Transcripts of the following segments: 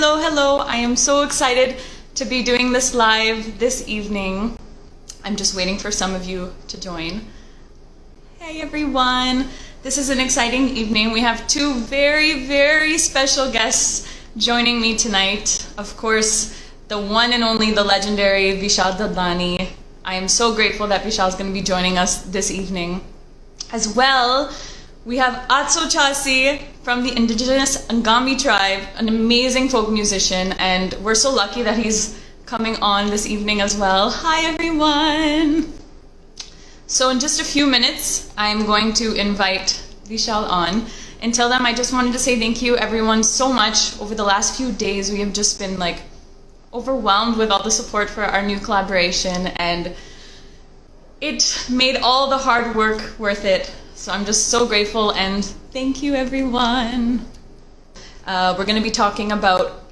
hello. I am so excited to be doing this live this evening. I'm just waiting for some of you to join. Hey everyone. This is an exciting evening. We have two very special guests joining me tonight. Of course, the one and only, the legendary Vishal Dadlani. I am so grateful that Vishal is going to be joining us this evening. As well, we have Atso Chasie from the indigenous Angami tribe, an amazing folk musician, and we're so lucky that he's coming on this evening as well. Hi everyone! So in just a few minutes, I'm going to invite Vishal on. Until then, I just wanted to say thank you everyone so much. Over the last few days, we have just been like overwhelmed with all the support for our new collaboration, and it made all the hard work worth it. So I'm just so grateful, and thank you everyone. We're going to be talking about,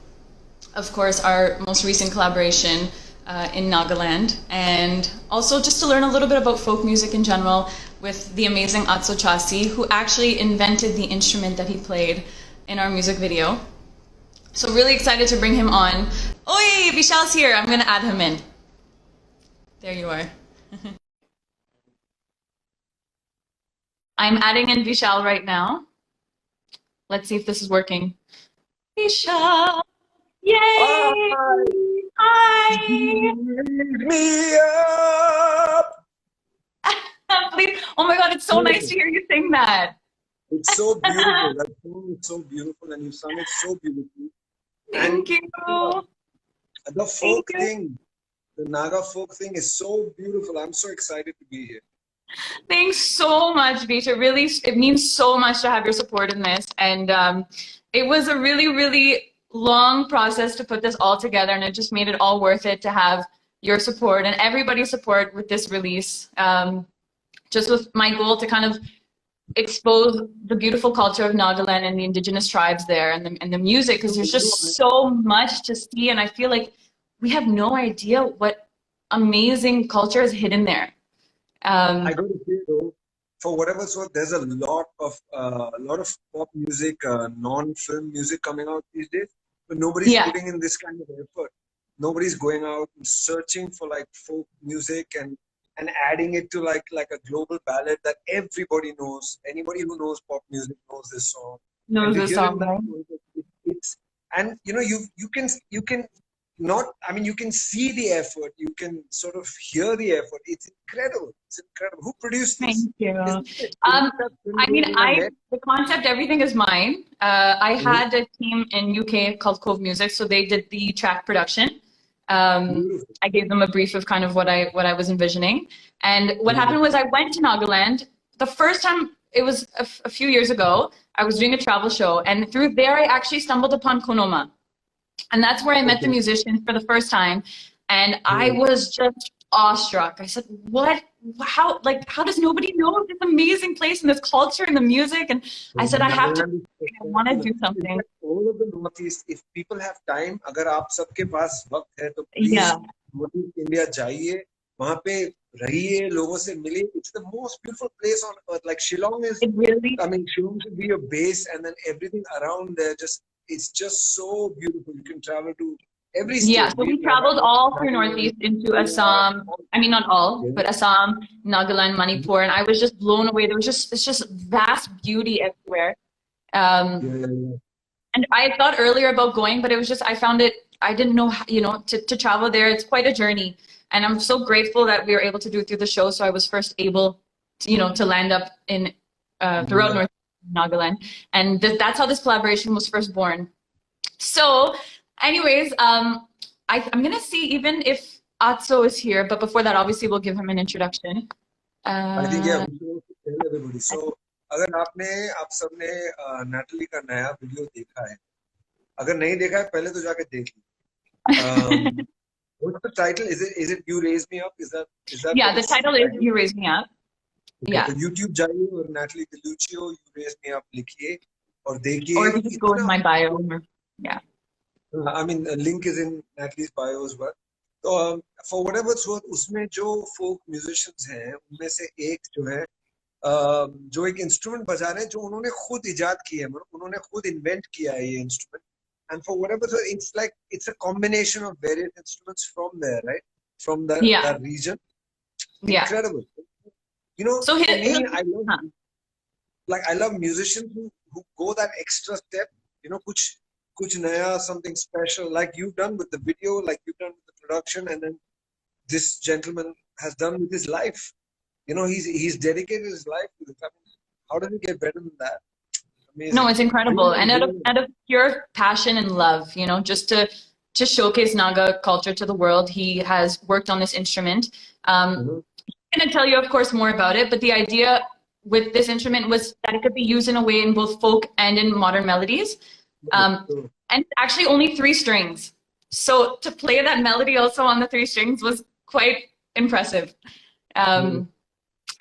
of course, our most recent collaboration in Nagaland, and also just to learn a little bit about folk music in general with the amazing Atso Chasie, who actually invented the instrument that he played in our music video. So really excited to bring him on. Oi, Vishal's here. I'm going to add him in. There you are. I'm adding in Vishal right now. Let's see if this is working. Vishal! Yay! Hi! Hi! Me up! Please. Oh my God, it's so nice to hear you sing that. It's so beautiful. That song is so beautiful, and you sung it so beautifully. Thank you. The folk thing, the Naga folk thing is so beautiful. I'm so excited to be here. Thanks so much, Visha. Really, it means so much to have your support in this. And it was a really long process to put this all together, and it just made it all worth it to have your support and everybody's support with this release. Just with my goal to kind of expose the beautiful culture of Nagaland and the indigenous tribes there, and the music, because there's just so much to see, and I feel like we have no idea what amazing culture is hidden there. I got to say though, for whatever it's worth, there's a lot of pop music, non-film music coming out these days, but nobody's putting in this kind of effort. Nobody's going out and searching for like folk music and adding it to like a global ballad that everybody knows. Anybody who knows pop music knows this song. Knows this song, right? And you know, you can not, I mean, you can see the effort, you can sort of hear the effort. It's incredible. It's incredible. Who produced this? Thank you. I mean, the concept, everything is mine. I had a team in UK called Cove Music, so they did the track production. I gave them a brief of kind of what I was envisioning. And what happened was I went to Nagaland. The first time, it was a few years ago, I was doing a travel show, and through there I actually stumbled upon Konoma. And that's where I met the musicians for the first time. And I was just awestruck. I said, how does nobody know this amazing place and this culture and the music? And I said, I want to do something. All of the Northeast, if people have time, agar aap sabke paas waqt hai, to please Northeast India jaiye, wahan pe rahiye, logon se mile. It's the most beautiful place on earth. Like Shillong is, I mean, Shillong should be your base, and then everything around there it's just so beautiful. You can travel to every state. Yeah, so we traveled all through Northeast into Assam. I mean, not all, but Assam, Nagaland, Manipur, and I was just blown away. It's just vast beauty everywhere. And I thought earlier about going, but it was just, I found it, I didn't know how, to travel there. It's quite a journey. And I'm so grateful that we were able to do it through the show. So I was first able to, to land up in throughout North Nagaland. And that's how this collaboration was first born. So anyways, I'm going to see even if Atso is here, but before that, obviously, we'll give him an introduction. I think, yeah, we should also tell everybody. So, अगर आप सबने Natalie का नया video देखा है, अगर नहीं देखा है, पहले तो जाके देख लो. What's the title? Is it You Raise Me Up? Is that? Yeah, the title is You Raise Me Up. Okay, Yeah. तो YouTube जाइए और Natalie Di Luccio, You Raise Me Up लिखिए और देखिए. Or you just go in my bio. Yeah. I mean, the link is in Natalie's bio as well. So, for whatever it's worth, उसमें जो folk musicians हैं, उनमें से एक जो है, जो एक इंस्ट्रूमेंट बजा रहे हैं, जो उन्होंने खुद इजाद किया है, उन्होंने खुद इन्वेंट किया है ये instrument. and for whatever, so it's a combination of various instruments from there, right? From that region. Yeah. Incredible. You know, so for me, I love musicians who go that extra step. You know, kuch naya, something special, like you've done with the video, like you've done with the production, and then this gentleman has done with his life. You know, he's dedicated his life to this. I mean, how does it get better than that? Amazing. No, it's incredible. And out of pure passion and love, you know, just to showcase Naga culture to the world, he has worked on this instrument. I'm going to tell you, of course, more about it, but the idea with this instrument was that it could be used in a way in both folk and in modern melodies. And actually only 3 strings. So to play that melody also on the 3 strings was quite impressive.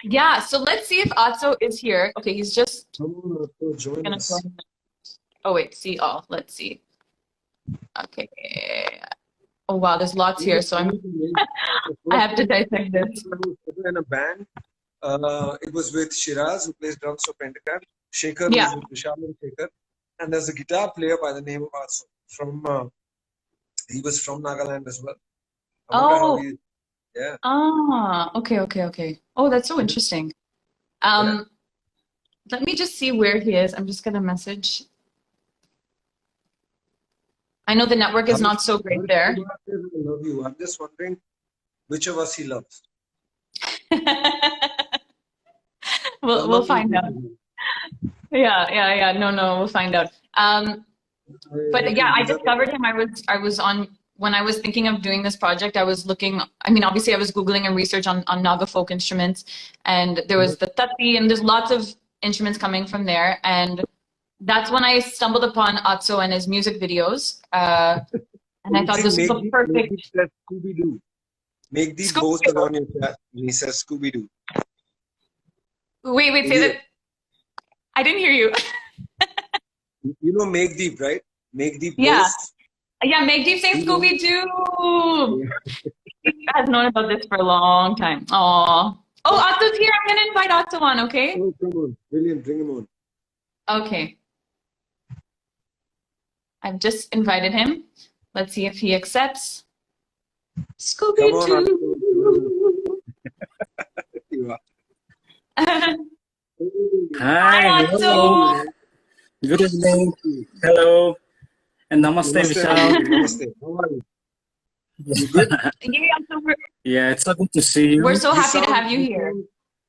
Yeah, so let's see if Atso is here. Okay, he's just gonna oh wait, see all. Let's see. Okay. Oh wow, there's lots here, so I have to dissect this. In a band, it was with Shiraz, who plays drums for Pentagram. Shekhar, who's with Vishal and Shekhar, and there's a guitar player by the name of Atso from. He was from Nagaland as well. Yeah. Ah, okay. Oh, that's so interesting. Let me just see where he is. I'm just gonna message. I know the network is not so great there. I love you. I'm just wondering which of us he loves. We'll find out. Yeah. No, we'll find out. But yeah, I discovered him. I was on. When I was thinking of doing this project, I was looking, I mean, obviously I was Googling and research on Naga folk instruments, and there was the tati, and there's lots of instruments coming from there. And that's when I stumbled upon Atso and his music videos. And I thought this was the perfect. Scooby-Doo. Make these posters on your chat. He says Scooby-Doo. Wait, say that. I didn't hear you. You know Make Deep, right? Make Deep posts. Yeah, make Deep say Scooby-Doo. He has known about this for a long time. Aww. Oh, Atso's here. I'm going to invite Atso on, okay? Oh, come on. Brilliant. Bring him on. Okay. I've just invited him. Let's see if he accepts. Scooby-Doo. Hi, hello. Good evening. Hello. And namaste, Vishal. Namaste. How are you? Yeah, it's so good to see you. We're so happy to have you here.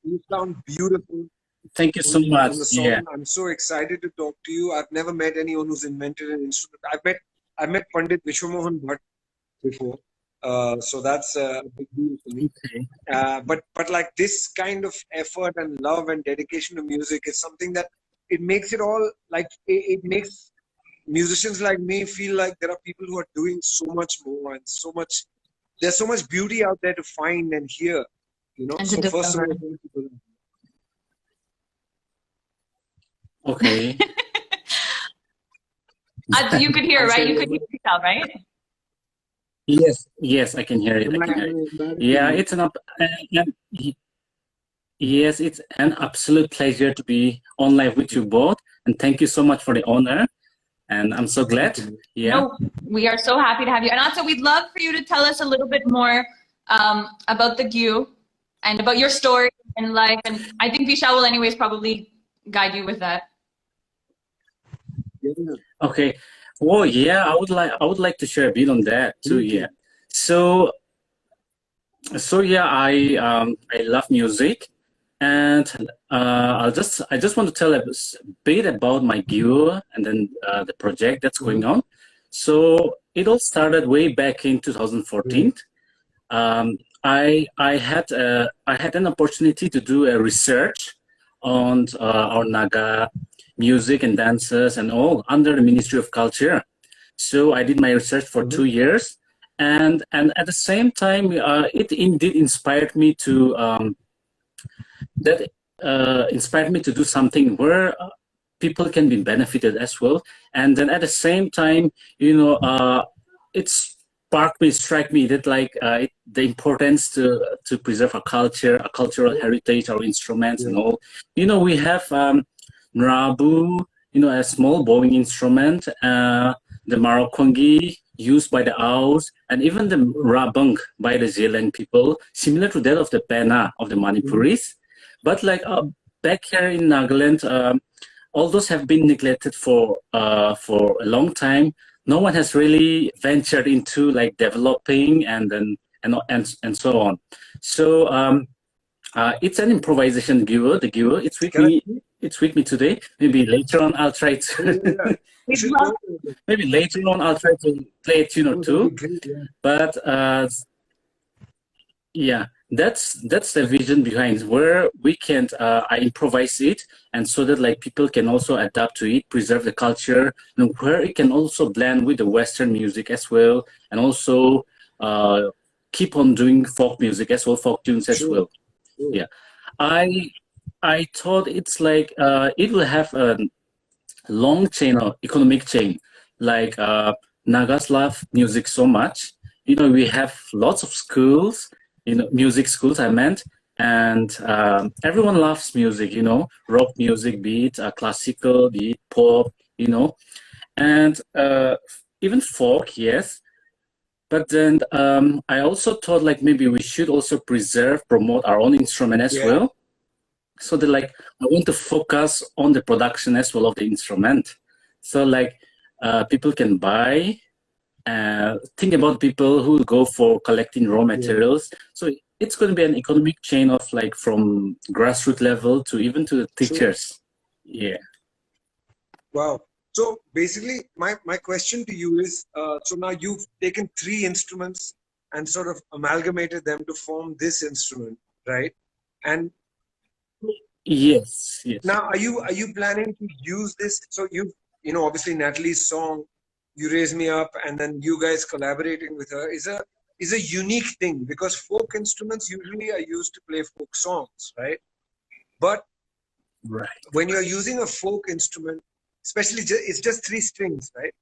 You sound beautiful. Thank you so much. Yeah. I'm so excited to talk to you. I've never met anyone who's invented an instrument. I've met Pandit Vishwamohan Bhatt before. So that's a big deal for me. Okay. But like this kind of effort and love and dedication to music is something that it makes it all like it makes musicians like me feel like there are people who are doing so much more and there's so much beauty out there to find and hear, you know. So first of all, okay. You could hear, right? You could hear Vishal, right? Yes, I can hear it. Yeah, it's yes, it's an absolute pleasure to be on live with you both, and thank you so much for the honor. And I'm so glad. Yeah. No, we are so happy to have you. And also, we'd love for you to tell us a little bit more about the Gei-ü and about your story and life. And I think Vishal will anyways probably guide you with that. Okay. Well, yeah, I would like to share a bit on that too. Yeah. So yeah, I love music. And I just want to tell a bit about my Gei-ü and then the project that's going on. So it all started way back in 2014. I had an opportunity to do a research on our Naga music and dances and all under the Ministry of Culture. So I did my research for 2 years, and at the same time, it indeed inspired me to. Inspired me to do something where people can be benefited as well. And then at the same time, you know, it struck me that like the importance to preserve our culture, our cultural heritage, our instruments and all. You know, we have Nrabu, you know, a small bowing instrument. the Marakongi used by the Aos, and even the Rabung by the Zealand people, similar to that of the Pena of the Manipuris. But like back here in Nagaland, all those have been neglected for a long time. No one has really ventured into like developing and so on. So it's an improvisation Gei-ü, the Gei-ü. It's with me today. Maybe later on I'll try to maybe later on I'll try to play a tune or two. But yeah, that's the vision behind where we can I improvise it, and so that like people can also adapt to it, preserve the culture, and where it can also blend with the Western music as well, and also keep on doing folk music as well, folk tunes as well. Yeah, I thought it's like it will have a long chain or economic chain. Like Nagas love music so much. You know, we have lots of schools, you know, music schools I meant, and everyone loves music, you know, rock music, be it classical, be it pop, you know, and even folk, yes. But then I also thought like maybe we should also promote our own instrument as well. So that like I want to focus on the production as well of the instrument. So like people can buy, think about people who will go for collecting raw materials. So it's going to be an economic chain of like from grassroots level to even to the teachers. Yeah. Wow. So basically, my question to you is, so now you've taken 3 instruments and sort of amalgamated them to form this instrument, right? And yes. Now, are you planning to use this? So you know, obviously Natalie's song, "You Raise Me Up," and then you guys collaborating with her is a unique thing, because folk instruments usually are used to play folk songs, right? But when you're using a folk instrument, especially it's just 3 strings, right?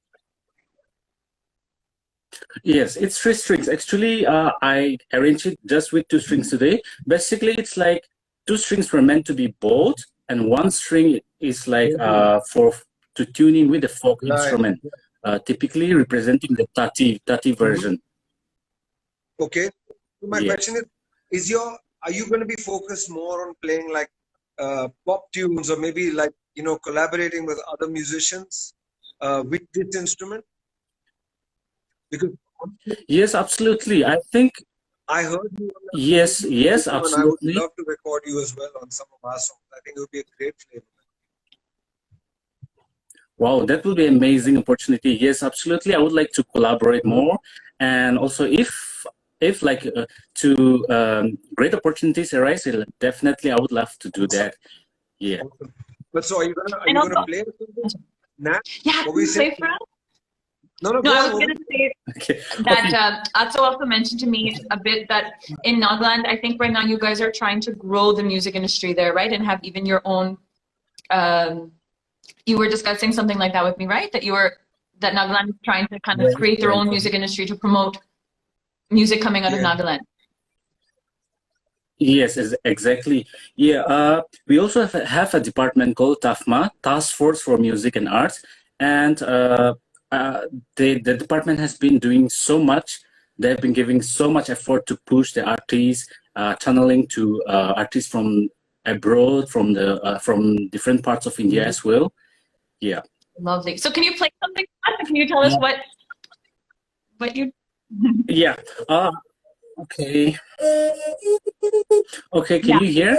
Yes, it's 3 strings. Actually, I arranged it just with 2 strings today. Basically, it's like 2 strings were meant to be bowed, and 1 string is like to tuning with the folk instrument, typically representing the tati version. Okay. So my question is are you going to be focused more on playing like pop tunes, or maybe like, you know, collaborating with other musicians with this instrument? Because yes, absolutely. I think I heard you. Yes, absolutely. And I would love to record you as well on some of our songs. I think it would be a great flavor. Wow, that will be an amazing opportunity. Yes, absolutely. I would like to collaborate more, and also if like great opportunities arise, definitely I would love to do that. Yeah. Awesome. But so are you gonna play something? Nat? Yeah, can you play for us? No, I was going to say that Atso also mentioned to me a bit that in Nagaland, I think right now you guys are trying to grow the music industry there, right? And have even your own, you were discussing something like that with me, right? That Nagaland is trying to kind of create their own music industry to promote music coming out of Nagaland. Yes, exactly. Yeah, we also have a department called TAFMA, Task Force for Music and Arts, and the department has been doing so much. They've been giving so much effort to push the artists, channeling to artists from abroad, from different parts of India as well. Yeah. Lovely. So can you play something? Can you tell us what you? Yeah. Okay. Okay, can you hear?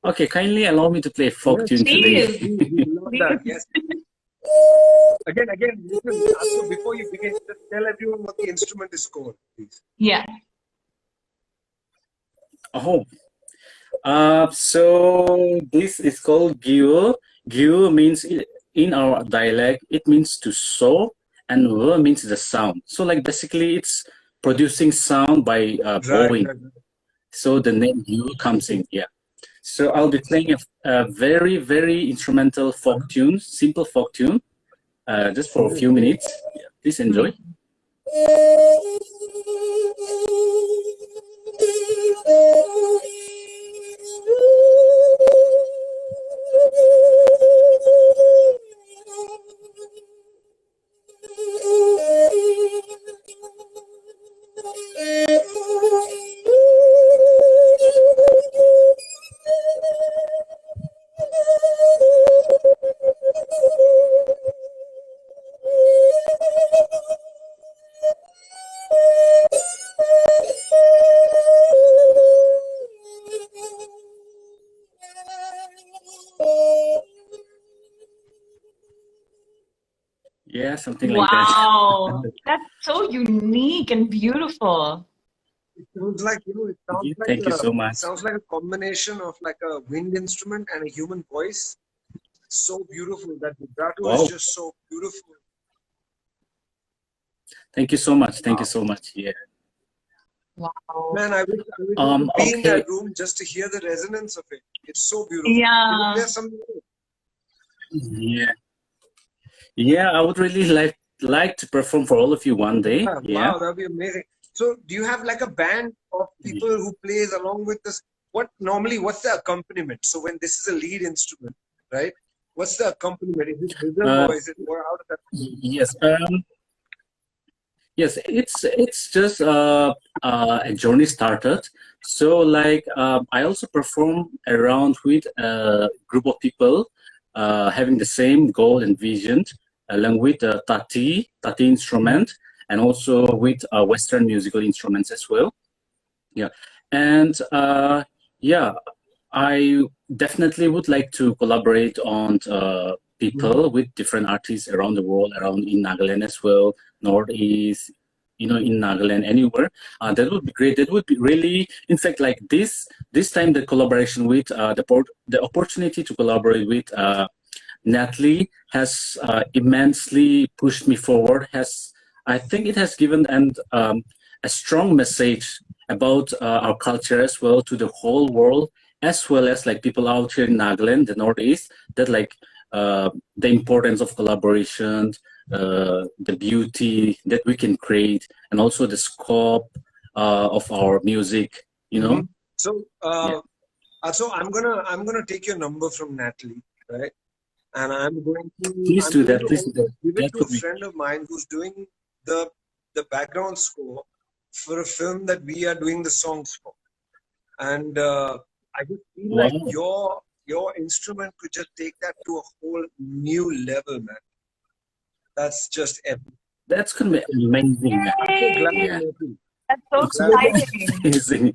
Okay, kindly allow me to play folk tune today. Yes. Again, listen, before you begin, just tell everyone what the instrument is called, please. Yeah. Oh. So this is called Gei-ü. Gei-ü means, in our dialect, it means to sow, and "ü" means the sound. So like basically it's producing sound by bowing. So the name Gei-ü comes in. Yeah. So I'll be playing a very, very instrumental folk tune, simple folk tune, just for a few minutes. Yeah, please enjoy. Yeah, something like Wow, that. that's so unique and beautiful. It sounds like, Thank you so it much. sounds like a combination of like a wind instrument and a human voice. So beautiful. That vibrato is Wow. just so beautiful. Thank you so much. Thank you so much. Yeah. Wow. Man, I wish I could be in Okay. that room just to hear the resonance of it. It's so beautiful. Yeah. There's something. Yeah. Yeah, I would really like to perform for all of you one day. Yeah. Wow, that'd be amazing. So, do you have like a band of people who plays along with this? What's the accompaniment? So, when this is a lead instrument, right? What's the accompaniment? Is it rhythm or is it more out of that? Yes. Yes, it's just a journey started. So like I also perform around with a group of people having the same goal and vision, along with Tati instrument, and also with Western musical instruments as well. Yeah, and yeah, I definitely would like to collaborate on people with different artists around the world, around in Nagaland as well, Northeast, in Nagaland, anywhere. That would be great. That would be really, in fact, like this time the collaboration with the opportunity to collaborate with Natalie has immensely pushed me forward. I think it has given a strong message about our culture as well to the whole world, as well as like people out here in Nagaland, the Northeast, that like the importance of collaboration, the beauty that we can create, and also the scope of our music, So, so I'm gonna take your number from Natalie, right? And I'm going to please do that. Please give it to a friend of mine who's doing the background score for a film that we are doing the songs for. And I just feel like your instrument could just take that to a whole new level, man. That's just epic. That's gonna be amazing. Yeah. That's so exciting. Amazing.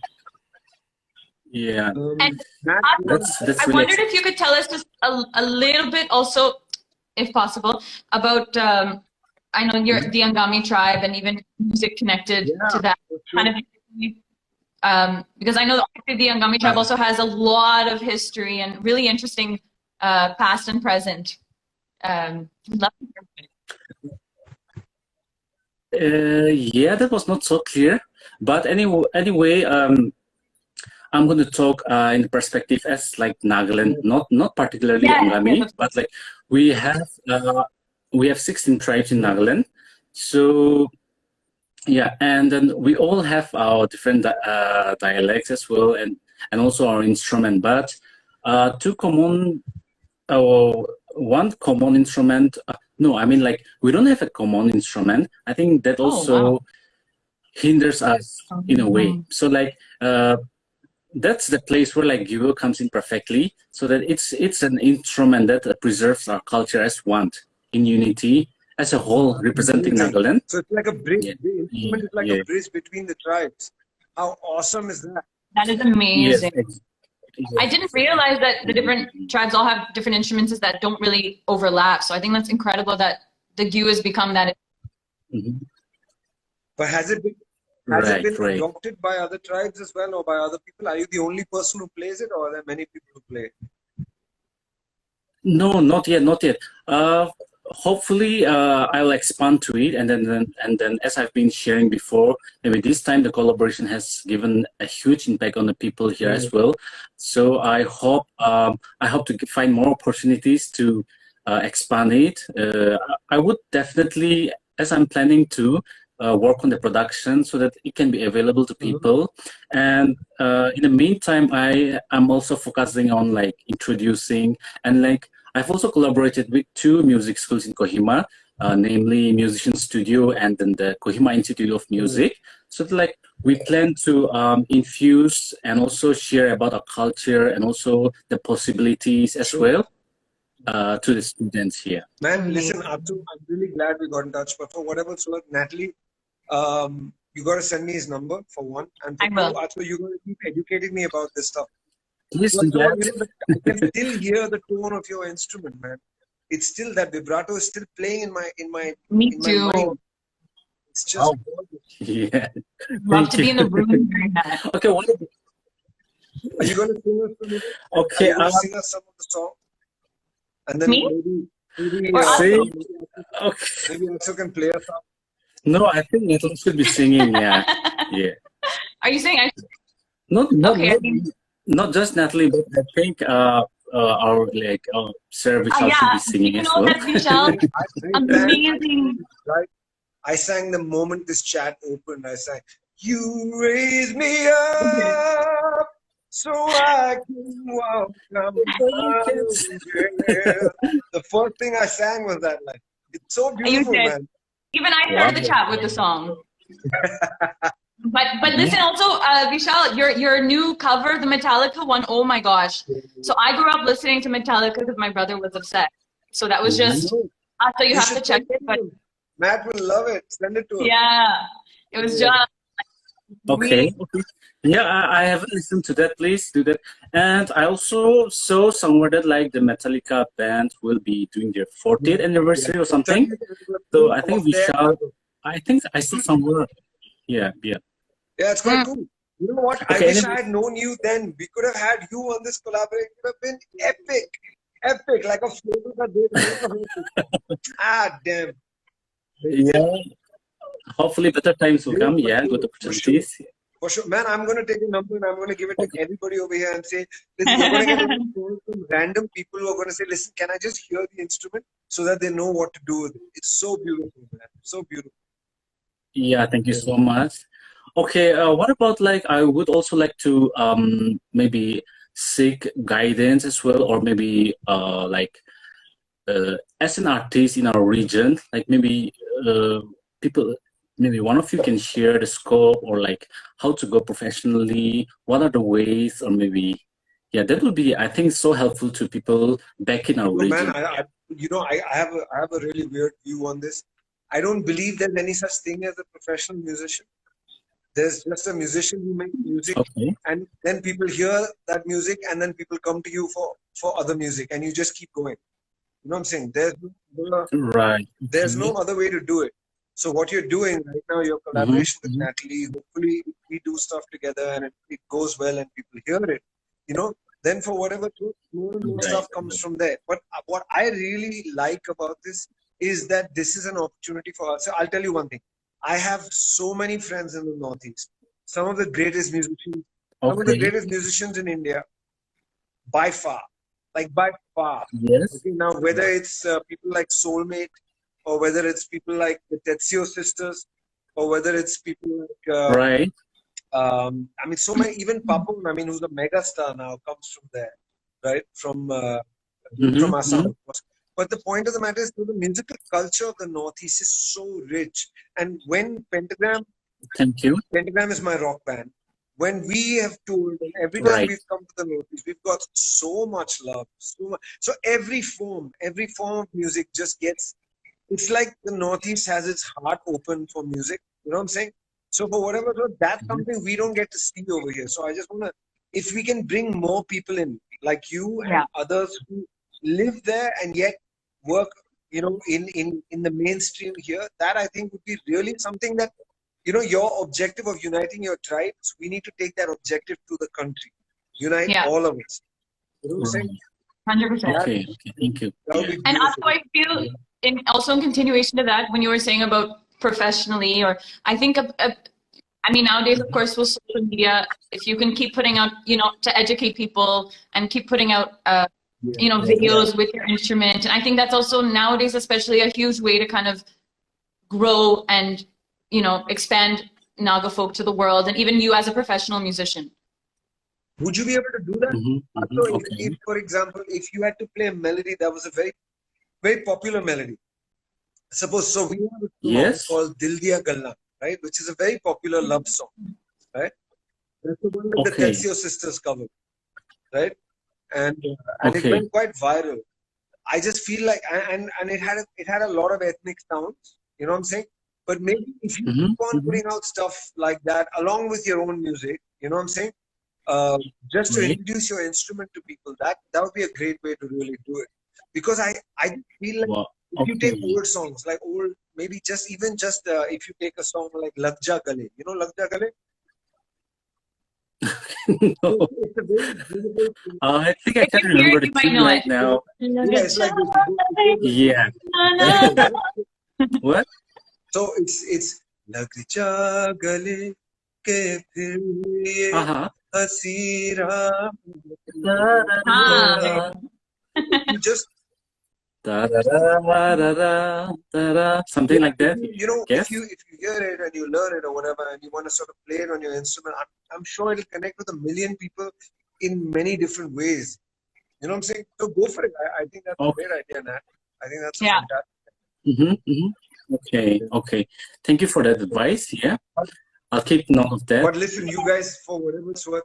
Yeah. And that's I really wondered if you could tell us just a little bit also, if possible, about I know you're the Angami tribe and even music connected to that kind of because I know that the Angami tribe also has a lot of history and really interesting past and present. Yeah, that was not so clear, but anyway, I'm going to talk in the perspective as like Nagaland, not particularly Angami, but like we have 16 tribes in Nagaland. So yeah, and then we all have our different dialects as well, and also our instrument. But one common instrument. No, I mean like we don't have a common instrument. I think that also hinders us in a way. So like that's the place where like Gei-ü comes in perfectly, so that it's an instrument that preserves our culture as one in unity as a whole, representing Nagaland. So it's like a bridge. The instrument is like a bridge between the tribes. How awesome is that? That is amazing. Yes, I didn't realize that the different tribes all have different instruments that don't really overlap. So I think that's incredible that the Gei-ü has become that. But has it been adopted by other tribes as well, or by other people? Are you the only person who plays it, or are there many people who play it? No, not yet. Hopefully, I'll expand to it, and then, as I've been sharing before, maybe this time the collaboration has given a huge impact on the people here as well. So I hope to find more opportunities to expand it. I would definitely, as I'm planning to, work on the production so that it can be available to people. And in the meantime, I'm also focusing on like introducing and like. I've also collaborated with 2 music schools in Kohima, namely Musician Studio and then the Kohima Institute of Music. So like we plan to infuse and also share about our culture and also the possibilities as well to the students here. Man, listen, Atso, I'm really glad we got in touch. But for whatever it's worth, Natalie, you got to send me his number for one. And for two, Atso, you're going to keep educating me about this stuff. Please do that. I can still hear the tone of your instrument, man. it's still, that vibrato is still playing in my Me in too. my mind. It's just yeah. Love to be in the room during that. Okay, what? Are you going to sing us some of it? Okay, Are you going to sing us some of the song? And then Me? maybe Or see, okay. Maybe also can play us out. No, I think Natalie should be singing. Yeah, yeah. Are you saying? Not Okay. not just Natalie, but I think our Sir Vishal should be singing as well. That Vishal, amazing. Right. I sang the moment this chat opened. I sang, "You raise me up so I can walk down the first thing I sang was that line. It's so beautiful, man. Even I started the chat with the song. But listen, also Vishal, your new cover, the Metallica one, oh my gosh. So I grew up listening to Metallica because my brother was upset. So that was just, so you have to check it. But Matt will love it. Send it to him. Yeah, it was just okay. Yeah, I haven't listened to that. Please do that. And I also saw somewhere that like the Metallica band will be doing their 40th anniversary or something. So I think Vishal, I think I saw somewhere. Yeah. Yeah, it's quite cool. You know what? Okay, I wish I had known you then. We could have had you on this collaboration. It would have been epic. Epic. Like a photo that they Ah, damn. Yeah. Hopefully better times will come. Yeah, good opportunities. For sure. Man, I'm going to take a number and I'm going to give it to everybody over here and say, listen, you're going to get some random people who are going to say, listen, can I just hear the instrument so that they know what to do with it? It's so beautiful, man. So beautiful. Yeah, thank you so much. Okay, what about like, I would also like to maybe seek guidance as well, or maybe as an artist in our region, like maybe people, maybe one of you can share the scope or like how to go professionally, what are the ways, or maybe, yeah, that would be, I think, so helpful to people back in our region. Man, I have a really weird view on this. I don't believe there's any such thing as a professional musician. There's just a musician who makes music, and then people hear that music, and then people come to you for other music, and you just keep going. You know what I'm saying? There's no other way to do it. So what you're doing right now, your collaboration with Natalie, hopefully we do stuff together and it goes well and people hear it. You know, then for whatever more and more stuff comes from there. But what I really like about this is that this is an opportunity for us. So I'll tell you one thing. I have so many friends in the Northeast. Some of the greatest musicians, some of the greatest musicians in India, by far. Like by far. Yes. Okay, now whether it's people like Soulmate, or whether it's people like the Tetsuo sisters, or whether it's people like I mean, so many. Even Papun, I mean, who's a mega star now, comes from there, right? From Assam. But the point of the matter is, the musical culture of the Northeast is so rich. And when Pentagram, Pentagram is my rock band. When we have toured, every time we've come to the Northeast, we've got so much love, so much. So every form of music just gets. It's like the Northeast has its heart open for music. You know what I'm saying? So for whatever, that's something we don't get to see over here. So I just want to, if we can bring more people in, like you and others who live there and yet work, you know, in the mainstream here, that I think would be really something that, you know, your objective of uniting your tribes, we need to take that objective to the country. Unite all of us. You know what I'm saying? 100%. Okay, thank you. And also I feel, also in continuation to that, when you were saying about professionally, or I think, I mean, nowadays, of course, with social media, if you can keep putting out, you know, to educate people and keep putting out, you know, videos with your instrument. And I think that's also nowadays, especially a huge way to kind of grow and, you know, expand Naga folk to the world, and even you as a professional musician. Would you be able to do that? So if, for example, if you had to play a melody that was a very, very popular melody, suppose, so we have a song called Dil Diya Galna, right, which is a very popular love song, right? That's the one that the Tetsuo sisters covered, right? And it went quite viral. I just feel like, and it had a lot of ethnic sounds, you know what I'm saying? But maybe if you keep on putting out stuff like that along with your own music, you know what I'm saying? Just to introduce your instrument to people, that would be a great way to really do it. because I feel like Wow. if you take Okay. old songs, like old, maybe just if you take a song like Lag Ja Gale, you know Lag Ja Gale? No. It's a very beautiful thing. I think I If can't you hear remember it, the you might tune know right it. now. Yeah, it's like this. Yeah. What? So it's Lag Ja Gale ke phir ye Uh-huh. hasi raat. Ah, You just Something like that. you know, Yes. if you hear it and you learn it or whatever, and you want to sort of play it on your instrument, I'm sure it'll connect with a million people in many different ways. You know what I'm saying? So go for it. I think that's a Okay. great idea, Nat. I think that's yeah. fantastic. Okay. Okay. Thank you for that advice. Yeah. I'll keep note of that. But listen, you guys, for whatever it's worth,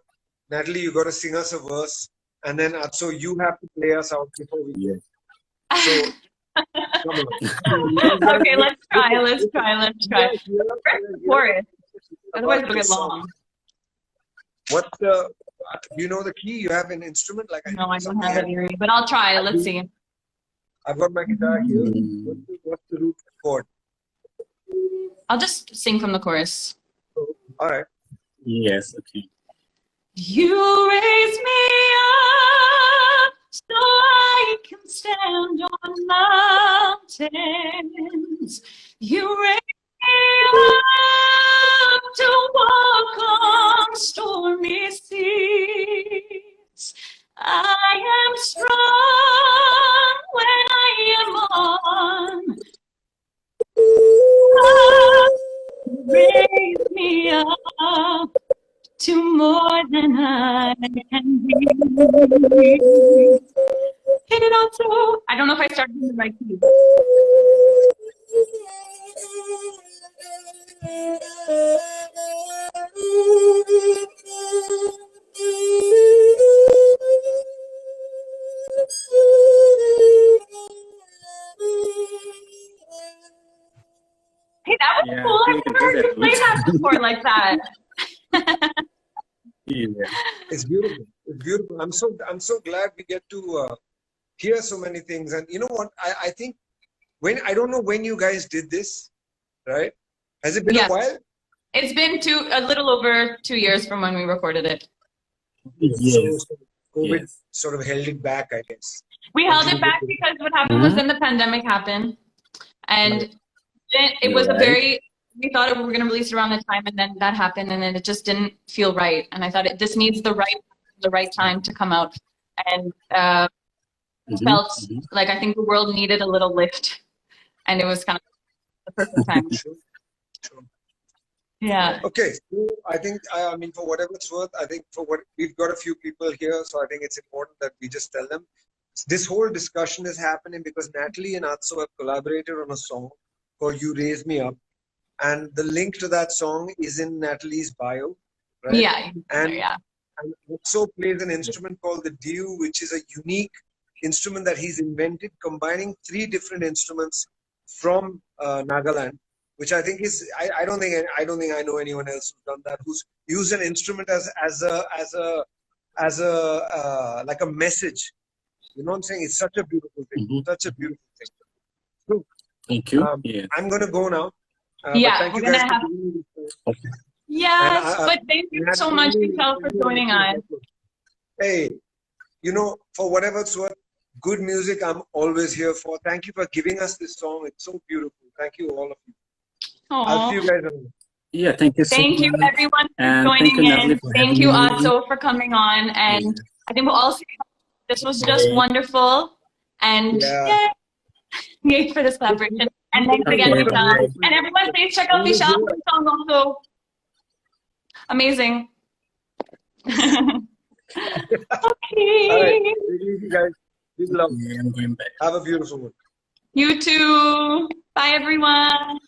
Natalie, you got to sing us a verse, and then Atso, you have to play us out before we. Yeah. So come on. Okay, let's try. Let's try. First the chorus. Otherwise it'll get long. What do you know the key? You have an instrument like No, I don't have it here, but I'll try. Let's see. I've got my guitar here. What's the root chord? I'll just sing from the chorus. All right. Yes. Okay. You raise me up so I can stand on mountains. You raise me up to walk on stormy seas. I am strong when I am on. Raise me up to more than I can be. Hit it on so. I don't know if I started in the right key. Hey, that was Yeah, cool. I I've think you never can heard do you that. play that before like that. Yeah. It's beautiful. It's beautiful. I'm so glad we get to hear so many things. And you know what? I think I don't know when you guys did this, right? Has it been a while? It's been a little over 2 years from when we recorded it. Yes. So COVID Yes. sort of held it back, I guess. We held it back because what happened was then the pandemic happened, and it was we thought we were going to release it around the time, and then that happened, and then it just didn't feel right. And I thought this needs the right time to come out, and felt like I think the world needed a little lift, and it was kind of the perfect time. Sure. Yeah. Okay, so I think I mean, for whatever it's worth, I think we've got a few people here, so I think it's important that we just tell them. This whole discussion is happening because Natalie and Atso have collaborated on a song called "You Raise Me Up," and the link to that song is in Natalie's bio, right? Yeah. And Atso plays an instrument called the Gei-ü, which is a unique instrument that he's invented, combining 3 different instruments from Nagaland. Which I think is I don't think I know anyone else who's done that, who's used an instrument as a like a message. You know what I'm saying? It's such a beautiful thing. Such a beautiful thing. So, thank you. I'm gonna go now. Yeah, we're gonna have. Yes, but thank you so much, Vishal, for joining us. Hey, you know, for whatever it's worth, good music I'm always here for. Thank you for giving us this song. It's so beautiful. Thank you, all of you. Aww. I'll see you guys around. Yeah, thank you so much. Thank you, everyone, for joining in. Thank you, Atso, for coming on. And I think we'll all say this was just wonderful. And yay for this collaboration. And thanks again, Vishal. And everyone, please check out Vishal's song also. Amazing. Okay. All right. Take it easy, guys. Big love. I'm going back. Have a beautiful one. You too. Bye, everyone.